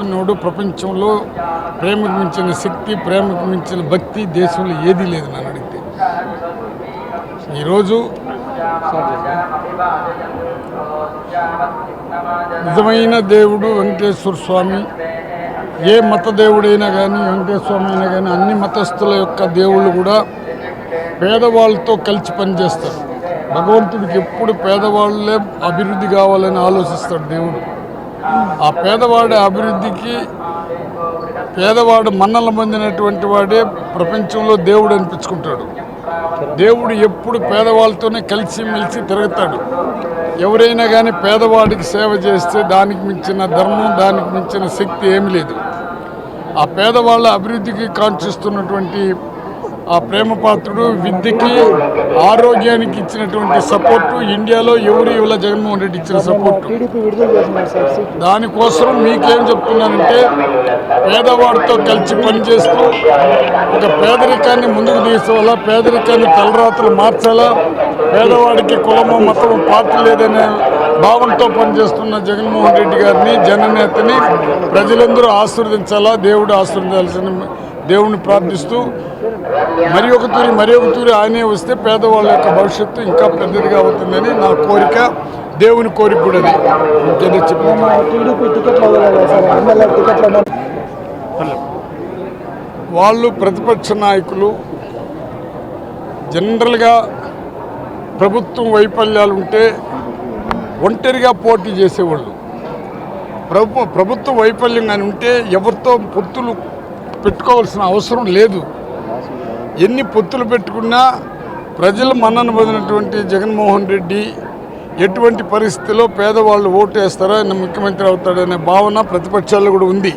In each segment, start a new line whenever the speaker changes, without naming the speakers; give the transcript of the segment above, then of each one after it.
Node ప్రపంచంలో ప్రేమకు మించిన శక్తి, ప్రేమకు మించిన భక్తి దేశంలో ఏదీ లేదు నన్ను అడిగితే. ఈరోజు నిజమైన దేవుడు వెంకటేశ్వర స్వామి. ఏ మత దేవుడైనా కానీ, వెంకటేశ్వర స్వామి అయినా కానీ, అన్ని మతస్థుల యొక్క దేవుళ్ళు కూడా పేదవాళ్ళతో కలిసి పనిచేస్తారు. భగవంతుడికి ఎప్పుడు పేదవాళ్ళే అభివృద్ధి కావాలని ఆలోచిస్తాడు దేవుడు. ఆ పేదవాడి అభివృద్ధికి, పేదవాడు మన్నలు పొందినటువంటి వాడే ప్రపంచంలో దేవుడు అనిపించుకుంటాడు. దేవుడు ఎప్పుడు పేదవాళ్ళతోనే కలిసిమెలిసి తిరుగుతాడు. ఎవరైనా కానీ పేదవాడికి సేవ చేస్తే దానికి మించిన ధర్మం, దానికి మించిన శక్తి ఏమీ లేదు. ఆ పేదవాళ్ళ అభివృద్ధికి కాంక్షిస్తున్నటువంటి ఆ ప్రేమపాత్రుడు విద్యకి, ఆరోగ్యానికి ఇచ్చినటువంటి సపోర్టు ఇండియాలో ఎవరు ఇవ్వాల జగన్మోహన్ రెడ్డి ఇచ్చిన సపోర్టు. దానికోసం మీకేం చెప్తున్నానంటే, పేదవాడితో కలిసి పనిచేస్తూ ఒక పేదరికాన్ని ముందుకు తీసుకోవాలా, పేదరికాన్ని తలరాత్రులు మార్చాలా, పేదవాడికి కులము మతము పార్టీ లేదనే భావంతో పనిచేస్తున్న జగన్మోహన్ రెడ్డి గారిని, జననేతని ప్రజలందరూ ఆశీర్వదించాలా, దేవుడు ఆశీర్వదించాల్సిన దేవుణ్ణి ప్రార్థిస్తూ మరి ఒక తూరి ఆయనే వస్తే పేదవాళ్ళ యొక్క భవిష్యత్తు ఇంకా పెద్దదిగా అవుతుందని నా కోరిక, దేవుని కోరిక కూడా. ఇంకేదో వాళ్ళు ప్రతిపక్ష నాయకులు జనరల్గా ప్రభుత్వం వైఫల్యాలు ఉంటే ఒంటరిగా పోటీ చేసేవాళ్ళు. ప్రభుత్వ వైఫల్యం కానీ ఉంటే ఎవరితో పొత్తులు పెట్టుకోవాల్సిన అవసరం లేదు. ఎన్ని పొత్తులు పెట్టుకున్నా ప్రజలు మన్నన పొందినటువంటి జగన్మోహన్ రెడ్డి ఎటువంటి పరిస్థితిలో పేదవాళ్ళు ఓటు వేస్తారో ఆయన ముఖ్యమంత్రి అవుతాడనే భావన ప్రతిపక్షాల్లో కూడా ఉంది.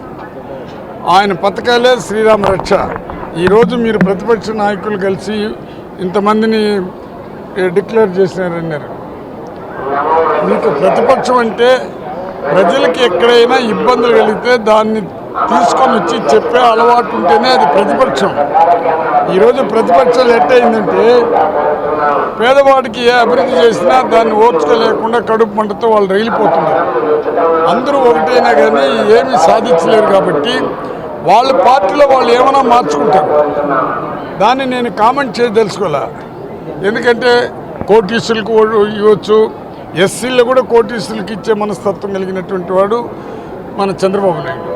ఆయన పథకాలే శ్రీరామ రక్ష. ఈరోజు మీరు ప్రతిపక్ష నాయకులు కలిసి ఇంతమందిని డిక్లేర్ చేసినారన్నారు. మీకు ప్రతిపక్షం అంటే ప్రజలకి ఎక్కడైనా ఇబ్బందులు కలిగితే దాన్ని తీసుకొని వచ్చి చెప్పే అలవాటు ఉంటేనే అది ప్రతిపక్షం. ఈరోజు ప్రతిపక్షాలు ఎట్టయిందంటే, పేదవాడికి ఏ అభివృద్ధి చేసినా దాన్ని ఓర్చుకోలేకుండా కడుపు మంటతో వాళ్ళు రైలిపోతున్నారు. అందరూ ఒకటైనా కానీ ఏమీ సాధించలేరు. కాబట్టి వాళ్ళ పార్టీలో వాళ్ళు ఏమైనా మార్చుకుంటారు. దాన్ని నేను కామెంట్ చేసి తెలుసుకోలే. ఎందుకంటే కోటీసులకు ఇవ్వచ్చు, ఎస్సీలు కూడా కోటీసులకు ఇచ్చే మనస్తత్వం కలిగినటువంటి వాడు మన చంద్రబాబు నాయుడు.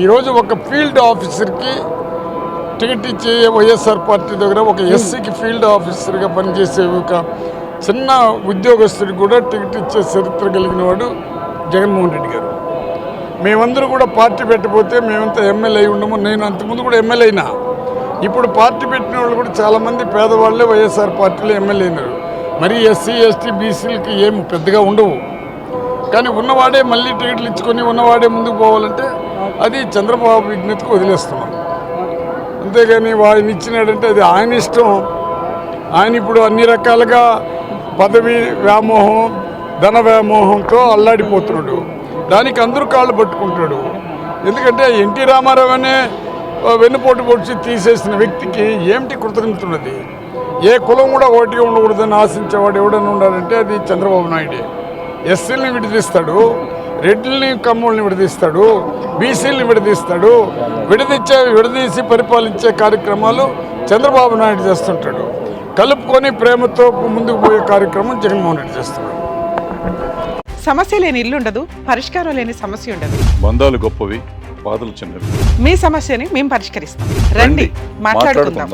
ఈరోజు ఒక ఫీల్డ్ ఆఫీసర్కి టికెట్ ఇచ్చే వైఎస్ఆర్ పార్టీ దగ్గర ఒక ఎస్సీకి ఫీల్డ్ ఆఫీసర్గా పనిచేసే ఒక చిన్న ఉద్యోగస్తుడికి కూడా టికెట్ ఇచ్చే చరిత్ర కలిగిన వాడు జగన్మోహన్ రెడ్డి గారు. మేమందరూ కూడా పార్టీ పెట్టబోతే మేమంతా ఎమ్మెల్యే అయి ఉండము. నేను అంతకుముందు కూడా ఎమ్మెల్యే అయినా. ఇప్పుడు పార్టీ పెట్టిన వాళ్ళు కూడా చాలామంది పేదవాళ్ళే వైఎస్ఆర్ పార్టీలో ఎమ్మెల్యే అయినారు. మరి ఎస్సీ, ఎస్టీ, బీసీలకి ఏమి పెద్దగా ఉండవు. కానీ ఉన్నవాడే మళ్ళీ టికెట్లు ఇచ్చుకొని ఉన్నవాడే ముందుకు పోవాలంటే అది చంద్రబాబు విజ్ఞతకు వదిలేస్తున్నాం. అంతేగాని ఆయన ఇచ్చినాడంటే అది ఆయన ఇష్టం. ఆయన ఇప్పుడు అన్ని రకాలుగా పదవి వ్యామోహం, ధన వ్యామోహంతో అల్లాడిపోతున్నాడు. దానికి అందరూ కాళ్ళు పట్టుకుంటాడు. ఎందుకంటే ఎన్టీ రామారావు అనే వెన్నుపోటు పొడిచి తీసేసిన వ్యక్తికి ఏమిటి కృతజ్ఞతున్నది? ఏ కులం కూడా ఒకటిగా ఉండకూడదని ఆశించేవాడు ఎవడన్నా ఉండాలంటే అది చంద్రబాబు నాయుడే. ఎస్సీలని విడదీస్తాడు, రెడ్లని కమ్మల్ని విడదీస్తాడు, బీసీలని విడదీస్తాడు. విడదీసి పరిపాలించే కార్యక్రమాలు చంద్రబాబు నాయుడు చేస్తుంటాడు. కలుపుకొని ప్రేమతో ముందుకు పోయే కార్యక్రమం జగన్మోహన్ రెడ్డి చేస్తున్నాడు.
సమస్య లేని ఇల్లు ఉండదు, పరిష్కారం లేని సమస్య ఉండదు.
బంధాలు గొప్పవి, బాధలు చిన్నవి.
మీ సమస్యని మేము పరిష్కరిస్తాం. రండి, మాట్లాడుకుందాం.